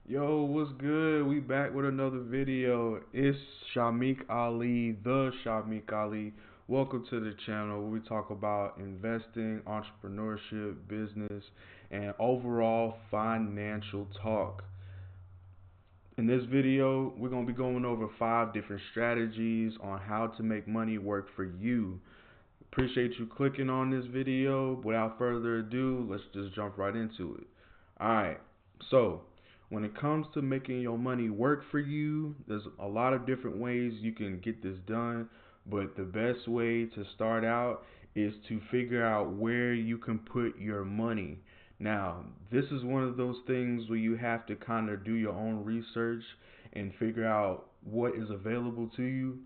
Yo, what's good? We back with another video. It's Shamiek-Ali, the Shamiek-Ali. Welcome to the channel where we talk about investing, entrepreneurship, business, and overall financial talk. In this video, we're going to be going over 5 different strategies on how to make money work for you. Appreciate you clicking on this video. Without further ado, let's just jump right into it. Alright, so when it comes to making your money work for you, there's a lot of different ways you can get this done, but the best way to start out is to figure out where you can put your money. Now, this is one of those things where you have to kind of do your own research and figure out what is available to you.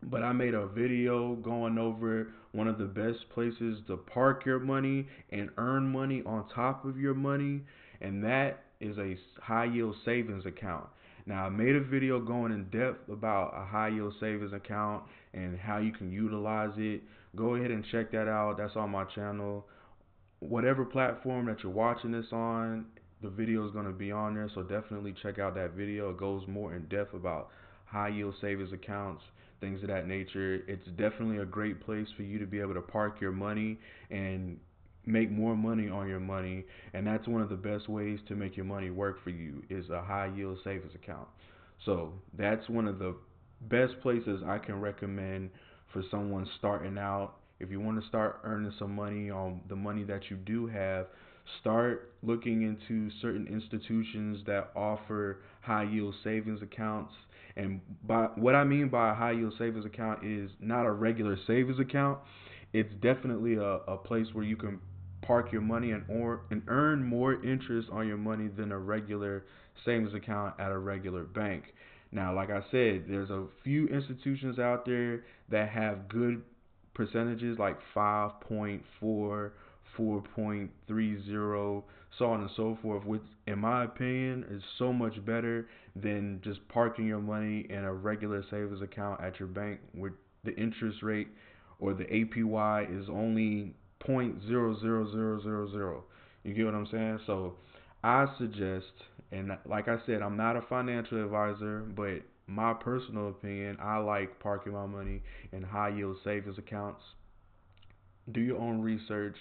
But I made a video going over one of the best places to park your money and earn money on top of your money, and that is a high yield savings account. Now, I made a video going in depth about a high yield savings account and how you can utilize it. Go ahead and check that out. That's on my channel. Whatever platform that you're watching this on, the video is going to be on there, so definitely check out that video. It goes more in depth about high yield savings accounts, things of that nature. It's definitely a great place for you to be able to park your money and make more money on your money, and that's one of the best ways to make your money work for you is a high yield savings account. So that's one of the best places I can recommend for someone starting out. If you want to start earning some money on the money that you do have, start looking into certain institutions that offer high yield savings accounts. And by what I mean by a high yield savings account is not a regular savings account. It's definitely a place where you can park your money and earn more interest on your money than a regular savings account at a regular bank. Now, like I said, there's a few institutions out there that have good percentages like 5.4, 4.30, so on and so forth, which in my opinion is so much better than just parking your money in a regular savings account at your bank with the interest rate or the APY is only 0.00000. You get what I'm saying? So I suggest, and like I said, I'm not a financial advisor, but my personal opinion, I like parking my money in high yield savings accounts. Do your own research.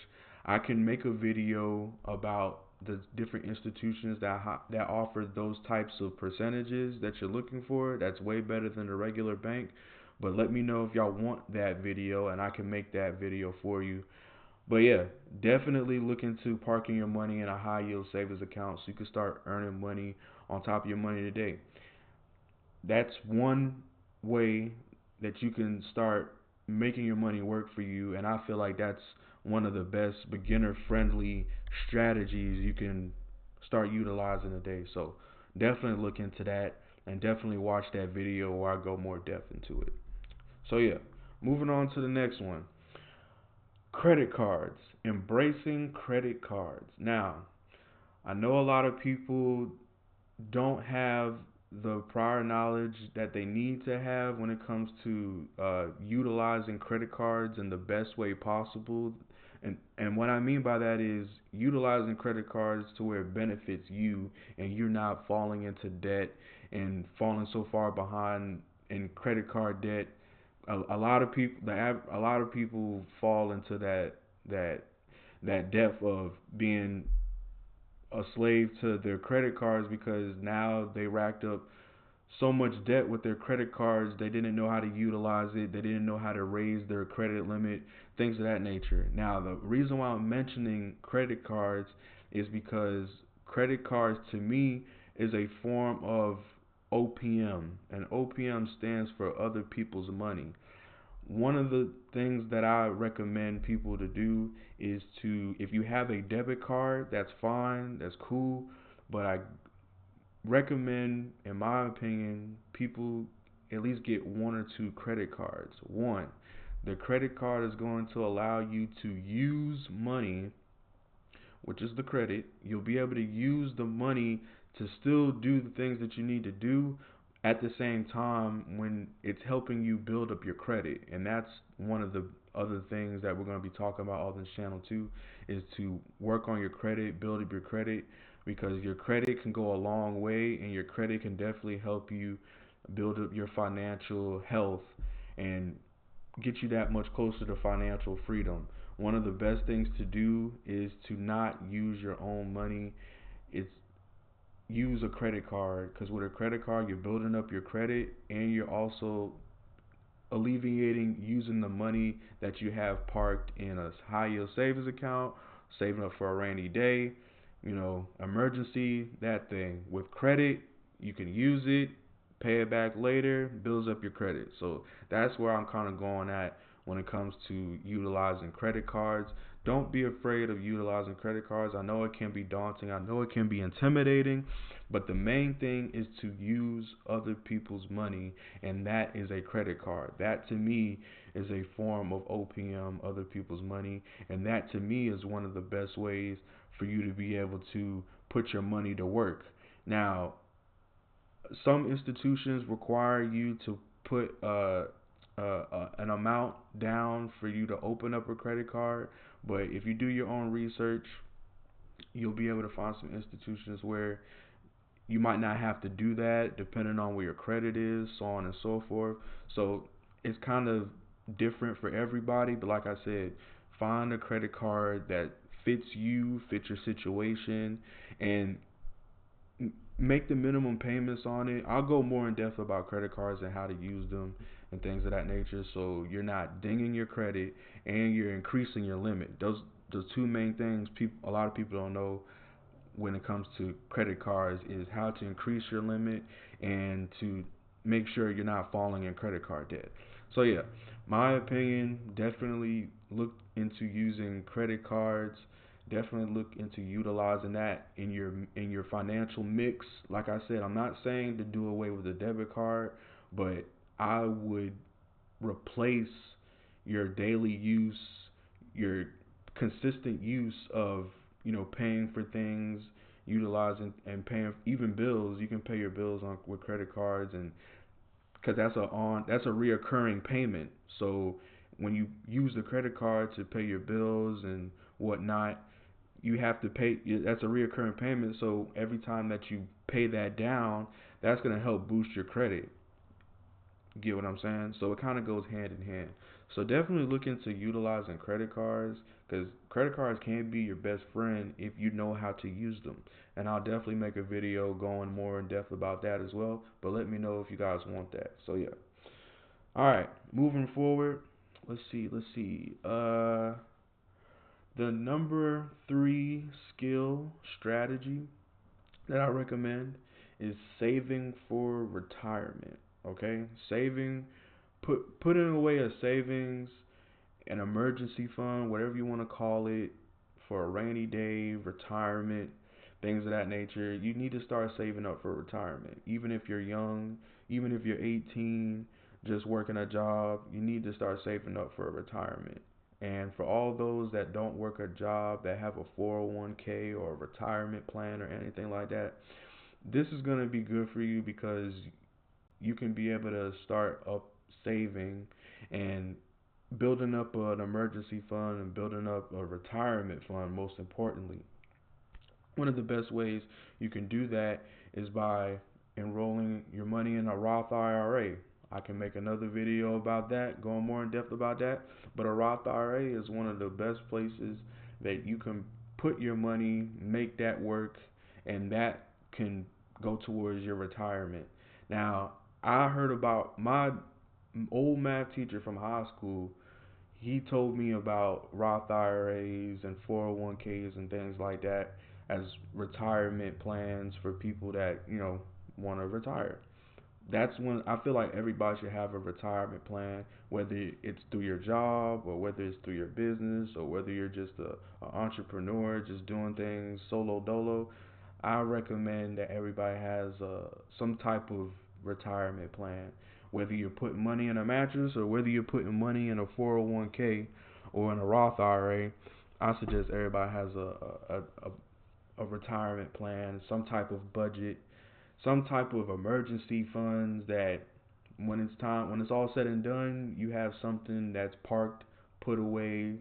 I can make a video about the different institutions that offer those types of percentages that you're looking for. That's way better than a regular bank. But let me know if y'all want that video, and I can make that video for you. But yeah, definitely look into parking your money in a high yield savings account so you can start earning money on top of your money today. That's one way that you can start making your money work for you, and I feel like that's one of the best beginner friendly strategies you can start utilizing today. So definitely look into that and definitely watch that video where I go more depth into it. So yeah, moving on to the next one. Credit cards. Embracing credit cards. Now, I know a lot of people don't have the prior knowledge that they need to have when it comes to utilizing credit cards in the best way possible. And what I mean by that is utilizing credit cards to where it benefits you and you're not falling into debt and falling so far behind in credit card debt. A lot of people, a lot of people fall into that that depth of being a slave to their credit cards because now they racked up so much debt with their credit cards they didn't know how to utilize it, they didn't know how to raise their credit limit, things of that nature. Now the reason why I'm mentioning credit cards is because credit cards to me is a form of OPM, and OPM stands for other people's money. One of the things that I recommend people to do is to, if you have a debit card, that's fine, that's cool, but I recommend, in my opinion, people at least get 1 or 2 credit cards. One, the credit card is going to allow you to use money, which is the credit. You'll be able to use the money to still do the things that you need to do at the same time when it's helping you build up your credit. And that's one of the other things that we're going to be talking about on this channel too, is to work on your credit, build up your credit. because your credit can go a long way, and your credit can definitely help you build up your financial health and get you that much closer to financial freedom. One of the best things to do is to not use your own money. It's use a credit card, because with a credit card you're building up your credit, and you're also alleviating using the money that you have parked in a high yield savings account, saving up for a rainy day, emergency, that thing. With credit, you can use it, pay it back later, builds up your credit. So that's where I'm kind of going at when it comes to utilizing credit cards. Don't be afraid of utilizing credit cards. I know it can be daunting, I know it can be intimidating, but the main thing is to use other people's money, and that is a credit card. That to me is a form of OPM, other people's money, and that to me is one of the best ways for you to be able to put your money to work. Now, some institutions require you to put an amount down for you to open up a credit card, but if you do your own research, you'll be able to find some institutions where you might not have to do that, depending on where your credit is, so on and so forth. So it's kind of different for everybody, but like I said, find a credit card that fits you, fits your situation, and make the minimum payments on it. I'll go more in depth about credit cards and how to use them and things of that nature, so you're not dinging your credit and you're increasing your limit. Those two main things a lot of people don't know when it comes to credit cards is how to increase your limit and to make sure you're not falling in credit card debt. So yeah, my opinion, definitely look into using credit cards. Definitely look into utilizing that in your financial mix. Like I said, I'm not saying to do away with the debit card, but I would replace your daily use, your consistent use of, paying for things, utilizing and paying even bills. You can pay your bills on with credit cards, and because that's a reoccurring payment. So when you use the credit card to pay your bills and whatnot, you have to pay. That's a reoccurring payment. So every time that you pay that down, that's gonna help boost your credit. Get what I'm saying? So it kind of goes hand in hand. So definitely look into utilizing credit cards, because credit cards can be your best friend if you know how to use them. And I'll definitely make a video going more in depth about that as well. But let me know if you guys want that. So yeah. All right, moving forward. Let's see. The number 3 skill strategy that I recommend is saving for retirement. Okay, putting away a savings, an emergency fund, whatever you want to call it, for a rainy day, retirement, things of that nature. You need to start saving up for retirement. Even if you're young, even if you're 18, just working a job, you need to start saving up for retirement. And for all those that don't work a job, that have a 401k or a retirement plan or anything like that, this is going to be good for you, because you can be able to start up saving and building up an emergency fund and building up a retirement fund, most importantly. One of the best ways you can do that is by enrolling your money in a Roth IRA. I can make another video about that, going more in depth about that. But a Roth IRA is one of the best places that you can put your money, make that work, and that can go towards your retirement. Now, I heard about my old math teacher from high school. He told me about Roth IRAs and 401ks and things like that as retirement plans for people that, want to retire. That's when I feel like everybody should have a retirement plan, whether it's through your job or whether it's through your business or whether you're just a entrepreneur just doing things solo dolo. I recommend that everybody has some type of retirement plan, whether you're putting money in a mattress or whether you're putting money in a 401k or in a Roth IRA. I suggest everybody has a retirement plan, some type of budget, some type of emergency funds that when it's all said and done, you have something that's parked, put away,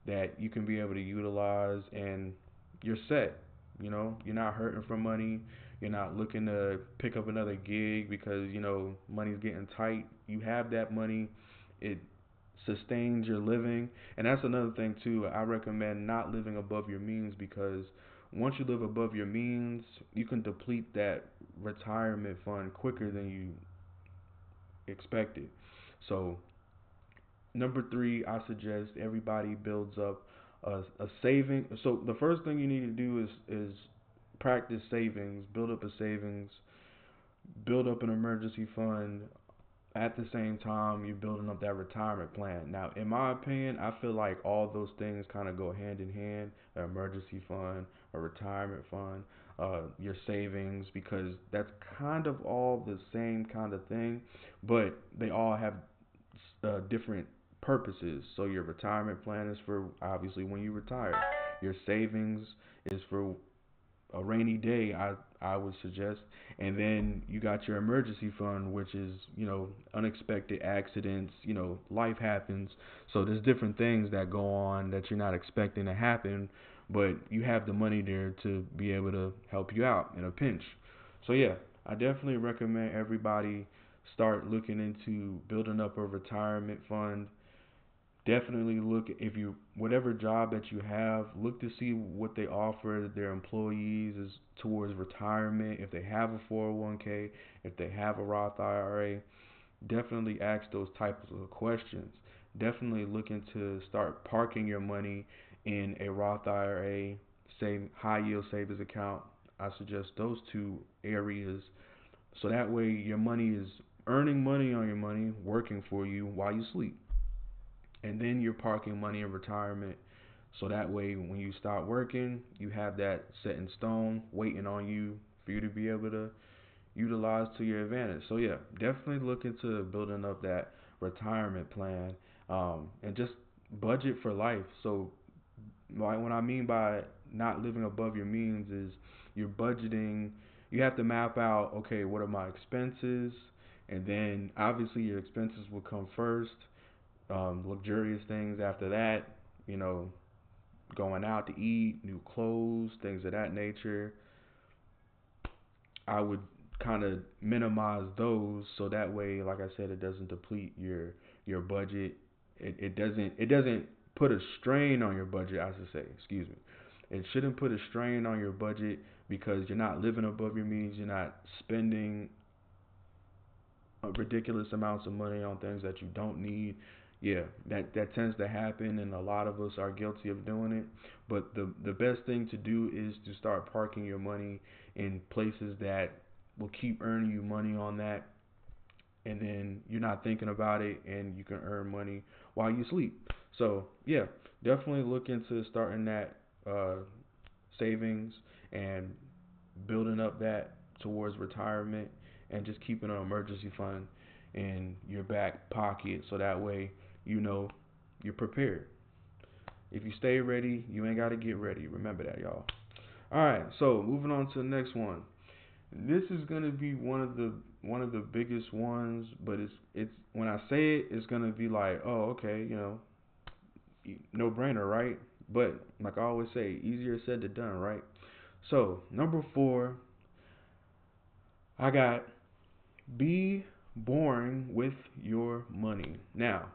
that you can be able to utilize, and you're set. You're not hurting for money. You're not looking to pick up another gig because money's getting tight. You have that money. It sustains your living, and that's another thing too. I recommend not living above your means because once you live above your means, you can deplete that retirement fund quicker than you expected. So number three, I suggest everybody builds up a saving. So the first thing you need to do is practice savings, build up a savings, build up an emergency fund. At the same time, you're building up that retirement plan. Now, in my opinion, I feel like all those things kind of go hand in hand: an emergency fund, a retirement fund, your savings, because that's kind of all the same kind of thing, but they all have different purposes. So your retirement plan is for obviously when you retire. Your savings is for a rainy day, I would suggest, and then you got your emergency fund, which is unexpected accidents. Life happens, so there's different things that go on that you're not expecting to happen, but you have the money there to be able to help you out in a pinch. So yeah, I definitely recommend everybody start looking into building up a retirement fund. Definitely look, if you whatever job that you have, look to see what they offer their employees as towards retirement. If they have a 401k, if they have a Roth IRA, definitely ask those types of questions. Definitely looking to start parking your money in a Roth IRA, save high yield savings account. I suggest those two areas, so that way your money is earning money on your money, working for you while you sleep, and then you're parking money in retirement. So that way, when you start working, you have that set in stone, waiting on you for you to be able to utilize to your advantage. So yeah, definitely look into building up that retirement plan, and just budget for life. So what I mean by not living above your means is you're budgeting. You have to map out, okay, what are my expenses, and then obviously your expenses will come first, luxurious things after that, you know, going out to eat, new clothes, things of that nature. I would kind of minimize those so that way, like I said, it doesn't deplete your budget. It doesn't put a strain on your budget, I should say. Excuse me. It shouldn't put a strain on your budget because you're not living above your means. You're not spending ridiculous amounts of money on things that you don't need. Yeah, that tends to happen, and a lot of us are guilty of doing it. But the best thing to do is to start parking your money in places that will keep earning you money on that, and then you're not thinking about it, and you can earn money while you sleep. So yeah, definitely look into starting that uh, savings and building up that towards retirement, and just keeping an emergency fund in your back pocket so that way you know you're prepared. If you stay ready, you ain't got to get ready. Remember that, y'all. All right, so moving on to the next one. This is gonna be one of the biggest ones, but it's when I say it, it's gonna be like, oh, okay, no brainer, right? But like I always say, easier said than done, right? So number four, I got be boring with your money. Now,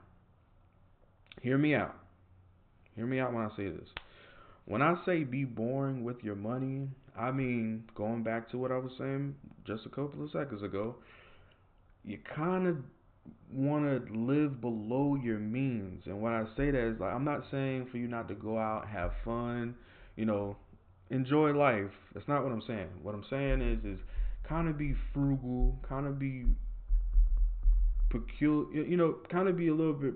hear me out. Hear me out when I say this. When I say be boring with your money, I mean, going back to what I was saying just a couple of seconds ago, you kind of want to live below your means. And when I say that is like, I'm not saying for you not to go out, have fun, you know, enjoy life. That's not what I'm saying. What I'm saying is kind of be frugal, kind of be peculiar, kind of be a little bit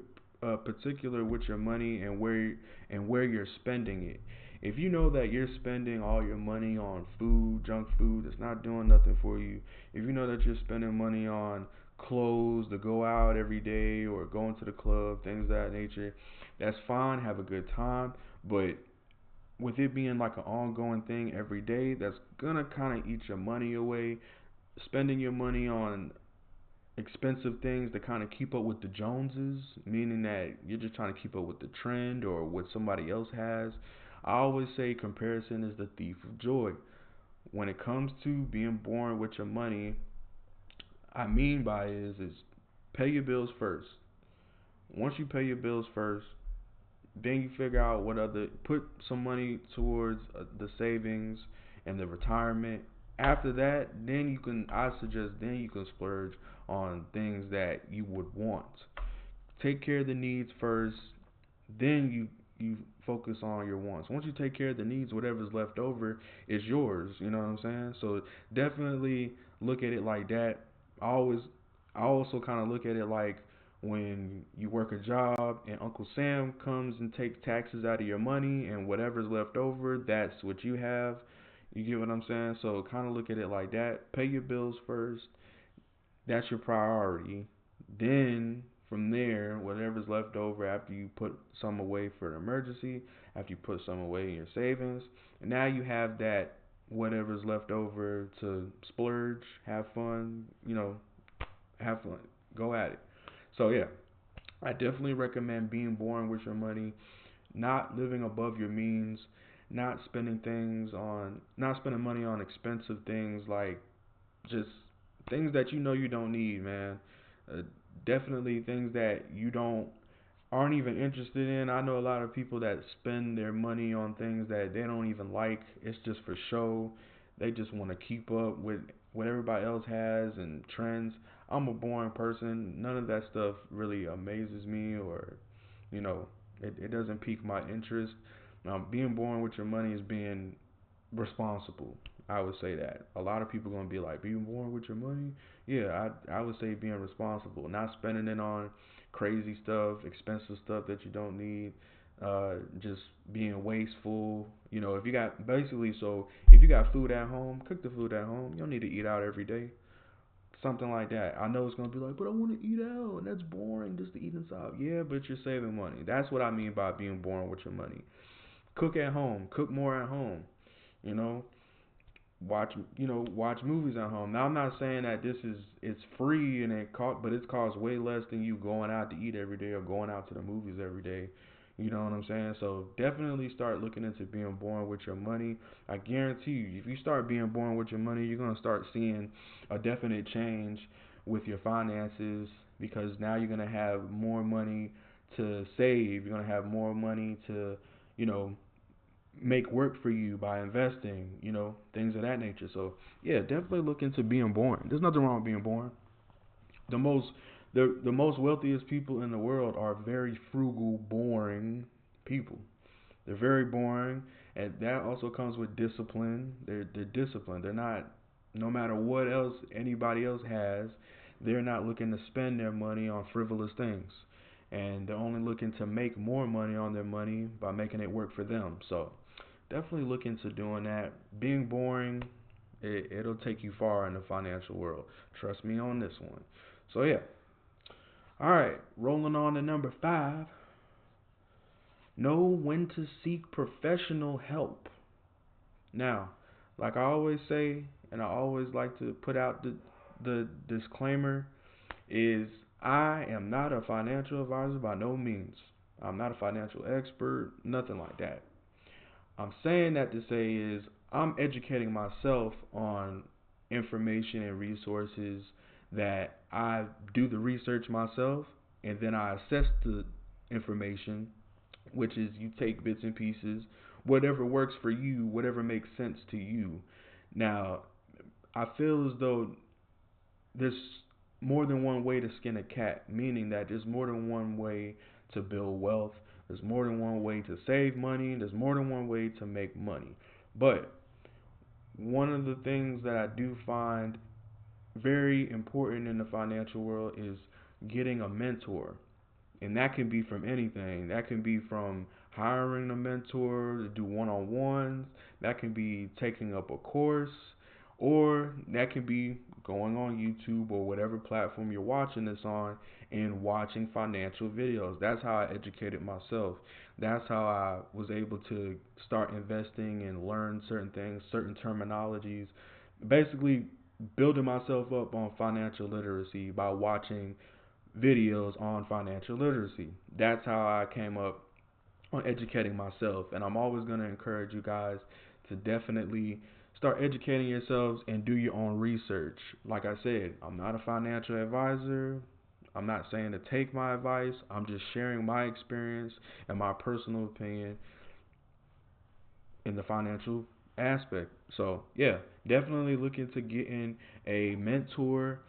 particular with your money and where you're spending it. If you know that you're spending all your money on food, junk food, that's not doing nothing for you. If you know that you're spending money on clothes to go out every day or going to the club, things of that nature, that's fine. Have a good time, but with it being like an ongoing thing every day, that's gonna kind of eat your money away. Spending your money on expensive things to kind of keep up with the Joneses, meaning that you're just trying to keep up with the trend or what somebody else has. I always say comparison is the thief of joy. When it comes to being born with your money, I mean by is pay your bills first. Once you pay your bills first, then you figure out what other put some money towards the savings and the retirement. After that, then you can I suggest then you can splurge on things that you would want. Take care of the needs first, then you focus on your wants. Once you take care of the needs, whatever's left over is yours. You know what I'm saying? So definitely look at it like that. I always I also kind of look at it like when you work a job and Uncle Sam comes and takes taxes out of your money and whatever's left over, that's what you have. You get what I'm saying? So kind of look at it like that. Pay your bills first, that's your priority. Then from there, whatever's left over after you put some away for an emergency, after you put some away in your savings, and now you have that whatever's left over to splurge, have fun, have fun, go at it. So yeah, I definitely recommend being born with your money, not living above your means, not spending money on expensive things like just things that you know you don't need, man. Uh, Definitely things that you don't aren't even interested in. I know a lot of people that spend their money on things that they don't even like. It's just for show. They just want to keep up with what everybody else has and trends. I'm a boring person. None of that stuff really amazes me or, you know, it doesn't pique my interest. Being born with your money is being responsible. I would say that. A lot of people gonna be like, being born with your money? Yeah, I would say being responsible, not spending it on crazy stuff, expensive stuff that you don't need, just being wasteful. If you got basically so if you got food at home, cook the food at home. You don't need to eat out every day. Something like that. I know it's gonna be like, but I want to eat out, and that's boring just to eat inside. Yeah, but you're saving money. That's what I mean by being born with your money. Cook at home. Cook more at home. You know, watch movies at home. Now I'm not saying that it's free and but it costs way less than you going out to eat every day or going out to the movies every day. You know what I'm saying? So definitely start looking into being born with your money. I guarantee you, if you start being born with your money, you're gonna start seeing a definite change with your finances because now you're gonna have more money to save. You're gonna have more money to, you know, make work for you by investing, things of that nature. So yeah, definitely look into being born. There's nothing wrong with being born. The most the most wealthiest people in the world are very frugal, boring people. They're very boring, and that also comes with discipline. They're disciplined. They're not no matter what else anybody else has, they're not looking to spend their money on frivolous things. And they're only looking to make more money on their money by making it work for them. So definitely look into doing that. Being boring, it'll take you far in the financial world. Trust me on this one. So yeah. All right, rolling on to number 5. Know when to seek professional help. Now, like I always say, and I always like to put out the disclaimer is I am not a financial advisor by no means. I'm not a financial expert, nothing like that. I'm saying that to say is I'm educating myself on information and resources that I do the research myself and then I assess the information, which is you take bits and pieces, whatever works for you, whatever makes sense to you. Now, I feel as though there's more than one way to skin a cat, meaning that there's more than one way to build wealth. There's more than one way to save money. There's more than one way to make money. But one of the things that I do find very important in the financial world is getting a mentor. And that can be from anything. That can be from hiring a mentor to do one on ones. That can be taking up a course. Or that can be going on YouTube or whatever platform you're watching this on and watching financial videos. That's how I educated myself. That's how I was able to start investing and learn certain things, certain terminologies. Basically, building myself up on financial literacy by watching videos on financial literacy. That's how I came up on educating myself, and I'm always going to encourage you guys to definitely start educating yourselves and do your own research. Like I said, I'm not a financial advisor. I'm not saying to take my advice. I'm just sharing my experience and my personal opinion in the financial aspect. So, yeah, definitely look into getting a mentor.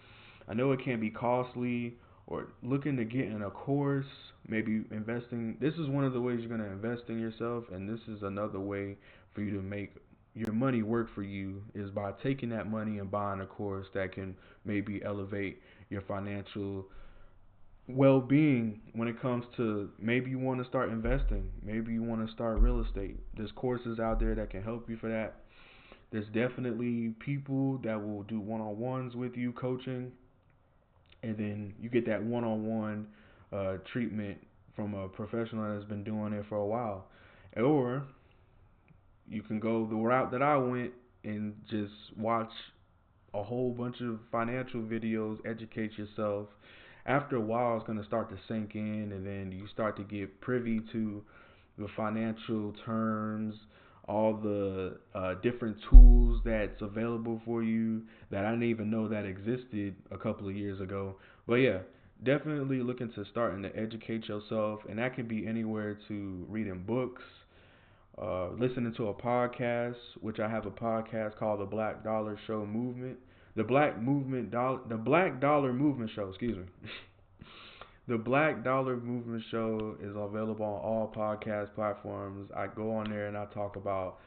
I know it can be costly, or looking to get in a course, maybe investing. This is one of the ways you're going to invest in yourself, and this is another way for you to make your money work for you is by taking that money and buying a course that can maybe elevate your financial well-being when it comes to maybe you want to start investing, maybe you want to start real estate. There's courses out there that can help you for that. There's definitely people that will do one-on-ones with you, coaching, and then you get that one-on-one treatment from a professional that's been doing it for a while. Or you can go the route that I went and just watch a whole bunch of financial videos, educate yourself. After a while, it's going to start to sink in, and then you start to get privy to the financial terms, all the different tools that's available for you that I didn't even know that existed a couple of years ago. But yeah, definitely looking to starting to educate yourself, and that can be anywhere to reading books, listening to a podcast, which I have a podcast called the Black Dollar Show Movement, the Black Dollar Movement Show. Excuse me. The Black Dollar Movement Show is available on all podcast platforms. I go on there and I talk about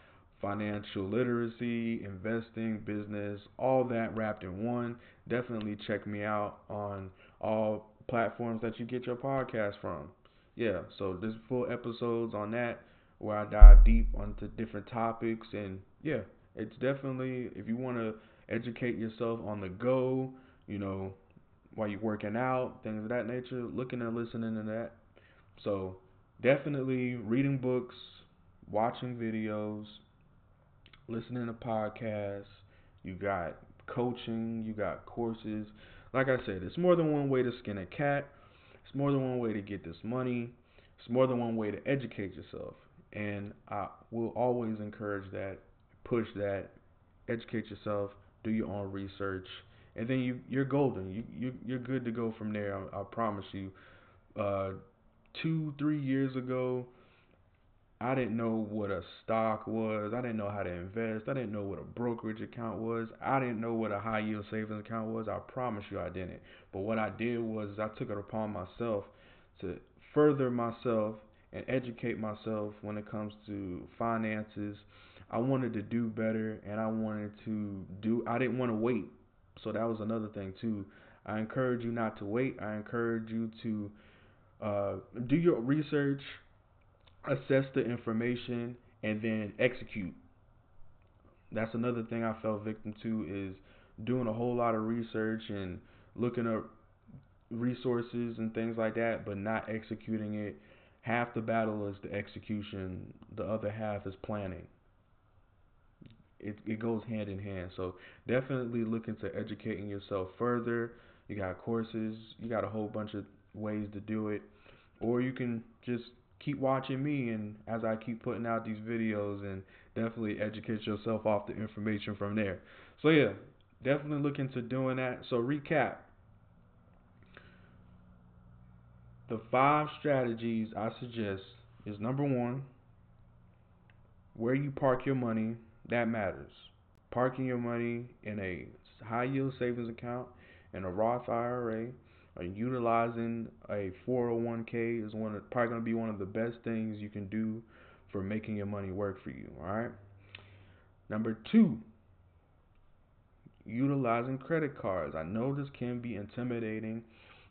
financial literacy, investing, business, all that wrapped in one. Definitely check me out on all platforms that you get your podcast from. Yeah, so there's full episodes on that where I dive deep onto different topics, and yeah, it's definitely, if you want to educate yourself on the go, you know, while you're working out, things of that nature, looking and listening to that. So definitely reading books, watching videos, listening to podcasts. You got coaching, you got courses. Like I said, it's more than one way to skin a cat. It's more than one way to get this money. It's more than one way to educate yourself. And I will always encourage that, push that, educate yourself, do your own research, and then you're golden. You're good to go from there. I promise you. 2 3 years ago, I didn't know what a stock was. I didn't know how to invest. I didn't know what a brokerage account was. I didn't know what a high yield savings account was. I promise you I didn't. But what I did was I took it upon myself to further myself and educate myself when it comes to finances. I wanted to do better, and I didn't want to wait. So that was another thing too. I encourage you not to wait. I encourage you to uh, do your research, assess the information, and then execute. That's another thing I fell victim to is doing a whole lot of research and looking up resources and things like that, but not executing it. Half the battle is the execution. The other half is planning. It goes hand in hand. So definitely look into educating yourself further. You got courses. You got a whole bunch of ways to do it. Or you can just keep watching me, and as I keep putting out these videos, and definitely educate yourself off the information from there. So yeah, definitely look into doing that. So recap, the 5 strategies I suggest is number one, where you park your money, that matters. Parking your money in a high yield savings account, in a Roth IRA, or utilizing a 401k is probably going to be one of the best things you can do for making your money work for you. All right. Number two, utilizing credit cards. I know this can be intimidating,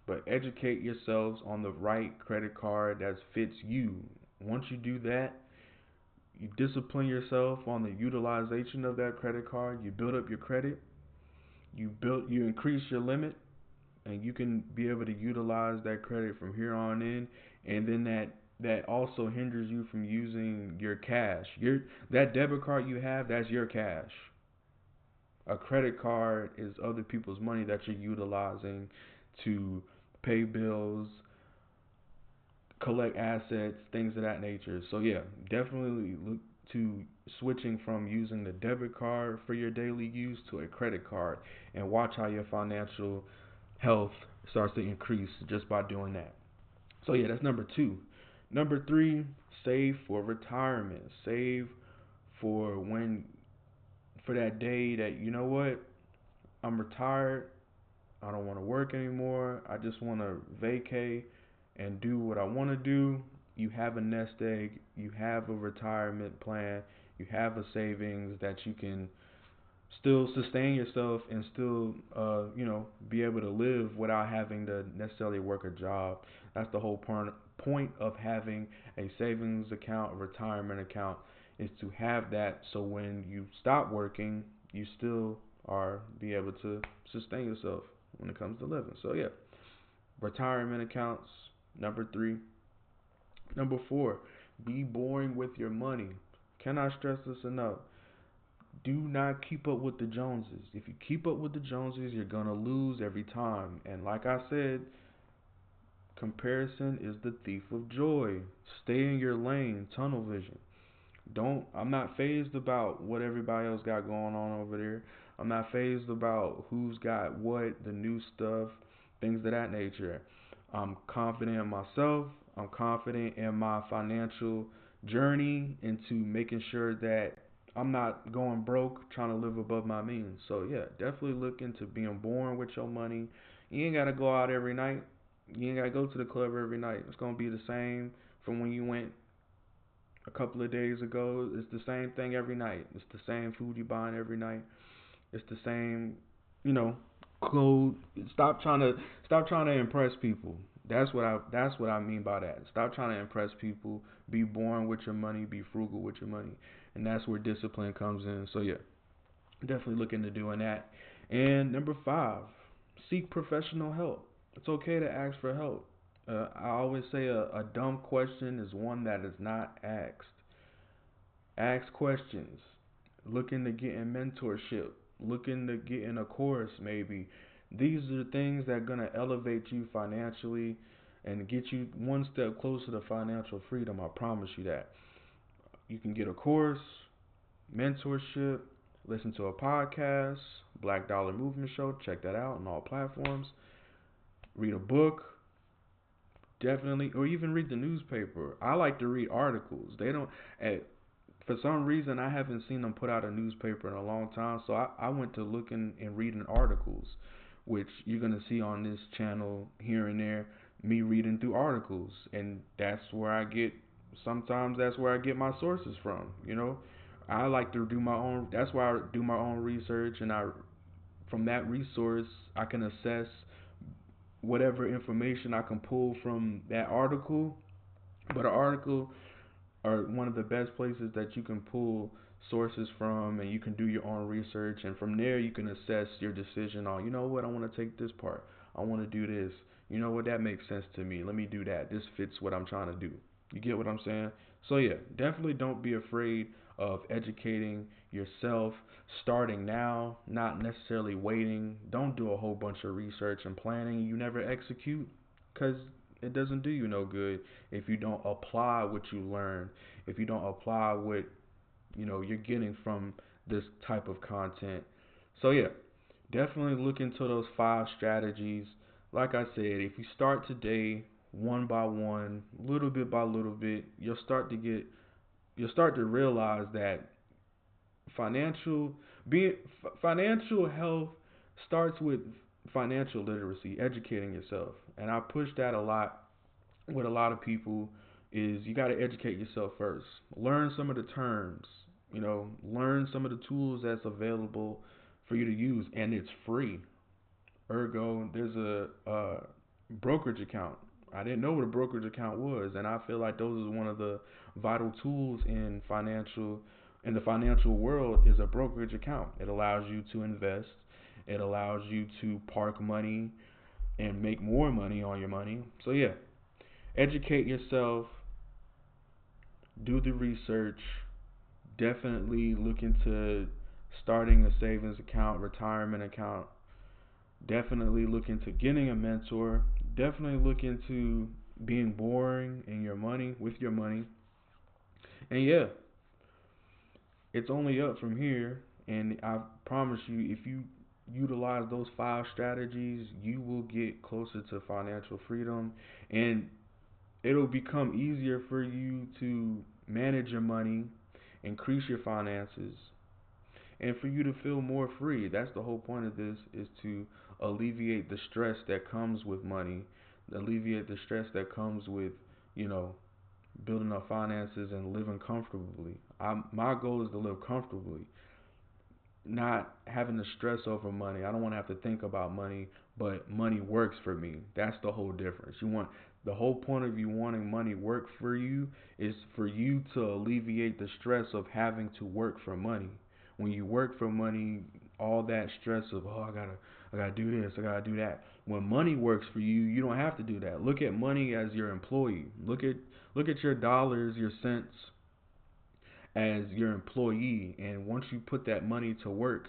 but educate yourselves on the right credit card that fits you. Once you do that, you discipline yourself on the utilization of that credit card. You build up your credit. You increase your limit, and you can be able to utilize that credit from here on in. And then that also hinders you from using your cash. That debit card you have, that's your cash. A credit card is other people's money that you're utilizing to pay bills, collect assets, things of that nature. So yeah, definitely look to switching from using the debit card for your daily use to a credit card, and watch how your financial health starts to increase just by doing that. So yeah, that's number 2. Number 3, save for retirement. Save for when for that day that you know what, I'm retired, I don't want to work anymore. I just want to vacay and do what I want to do. You have a nest egg, you have a retirement plan, you have a savings that you can still sustain yourself and still, be able to live without having to necessarily work a job. That's the whole point of having a savings account, a retirement account, is to have that so when you stop working, you still are be able to sustain yourself when it comes to living. So yeah, retirement accounts, number 3. Number 4, be boring with your money. Cannot stress this enough. Do not keep up with the Joneses. If you keep up with the Joneses, you're gonna lose every time. And like I said, comparison is the thief of joy. Stay in your lane, tunnel vision. Don't I'm not phased about what everybody else got going on over there. I'm not phased about who's got what, the new stuff, things of that nature. I'm confident in myself. I'm confident in my financial journey into making sure that I'm not going broke trying to live above my means. So yeah, definitely look into being born with your money. You ain't gotta go out every night. You ain't gotta go to the club every night. It's gonna be the same from when you went a couple of days ago. It's the same thing every night. It's the same food you buying every night. It's the same, you know, clothes. Stop trying to impress people. That's what I mean by that. Stop trying to impress people. Be born with your money. Be frugal with your money, and that's where discipline comes in. So yeah, definitely look into doing that. And number 5, seek professional help. It's okay to ask for help. I always say a dumb question is one that is not asked. Ask questions. Look into getting mentorship. Look into getting a course maybe. These are the things that are gonna elevate you financially and get you one step closer to financial freedom. I promise you that. You can get a course, mentorship, listen to a podcast, Black Dollar Movement Show, check that out on all platforms. Read a book, definitely, or even read the newspaper. I like to read articles. They don't, eh, for some reason, I haven't seen them put out a newspaper in a long time, so I went to looking and reading articles, which you're gonna see on this channel here and there. Me reading through articles, and Sometimes that's where I get my sources from. I like to do my own. That's why I do my own research, and from that resource I can assess whatever information I can pull from that article. But an article are one of the best places that you can pull sources from, and you can do your own research, and from there you can assess your decision on, you know what, I want to take this part, I want to do this, you know what, that makes sense to me, let me do that, this fits what I'm trying to do. You get what I'm saying? So yeah, definitely don't be afraid of educating yourself, starting now, not necessarily waiting. Don't do a whole bunch of research and planning you never execute, because it doesn't do you no good if you don't apply what you learn, if you don't apply what you're getting from this type of content. So yeah, definitely look into those 5 strategies. Like I said, if you start today, one by one, little bit by little bit, you'll start to realize that financial being financial health starts with financial literacy, educating yourself. And I push that a lot with a lot of people, is you got to educate yourself first. Learn some of the terms, learn some of the tools that's available for you to use, and it's free. Ergo, there's a brokerage account. I didn't know what a brokerage account was, and I feel like those is one of the vital tools in the financial world is a brokerage account. It allows you to invest. It allows you to park money and make more money on your money. So yeah, educate yourself, do the research, definitely look into starting a savings account, retirement account, definitely look into getting a mentor, definitely look into being boring in your money with your money. And yeah, it's only up from here. And I promise you, if you utilize those 5 strategies, you will get closer to financial freedom, and it'll become easier for you to manage your money, increase your finances, and for you to feel more free. That's the whole point of this, is to alleviate the stress that comes with money, alleviate the stress that comes with, you know, building up finances and living comfortably. My goal is to live comfortably, not having to stress over money. I don't want to have to think about money, but money works for me. That's the whole difference. The whole point of you wanting money work for you is for you to alleviate the stress of having to work for money. When you work for money, all that stress of, oh, I gotta do this, I gotta do that. When money works for you, you don't have to do that. Look at money as your employee. Look at your dollars, your cents as your employee, and once you put that money to work,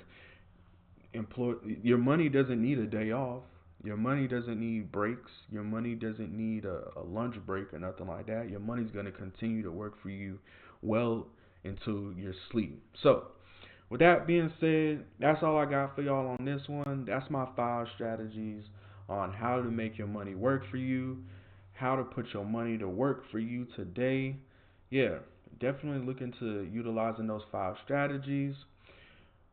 employ your money doesn't need a day off. Your money doesn't need breaks. Your money doesn't need a lunch break or nothing like that. Your money's going to continue to work for you well into your sleep. So, with that being said, that's all I got for y'all on this one. That's my 5 strategies on how to make your money work for you, how to put your money to work for you today. Yeah, definitely look into utilizing those 5 strategies.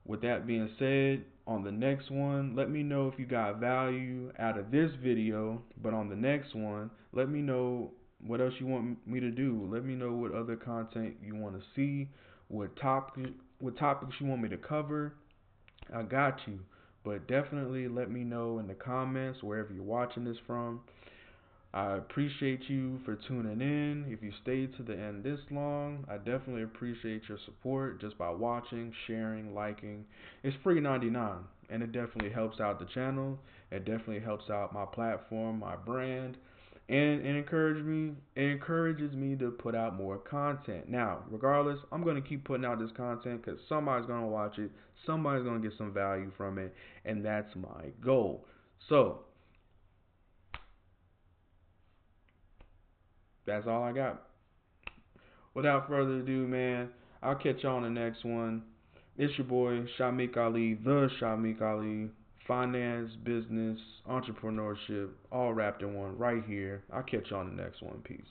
With that being said, on the next one, let me know if you got value out of this video. But on the next one, let me know what else you want me to do. Let me know what other content you want to see, what topics you want me to cover. I got you. But definitely let me know in the comments wherever you're watching this from. I appreciate you for tuning in. If you stayed to the end this long, I definitely appreciate your support just by watching, sharing, liking. It's free 99, and it definitely helps out the channel. It definitely helps out my platform, my brand, and it encourages me to put out more content. Now, regardless, I'm going to keep putting out this content because somebody's going to watch it, somebody's going to get some value from it, and that's my goal. So, that's all I got. Without further ado, man, I'll catch y'all on the next one. It's your boy, Shamiek-Ali, the Shamiek-Ali. Finance, business, entrepreneurship, all wrapped in one right here. I'll catch y'all on the next one. Peace.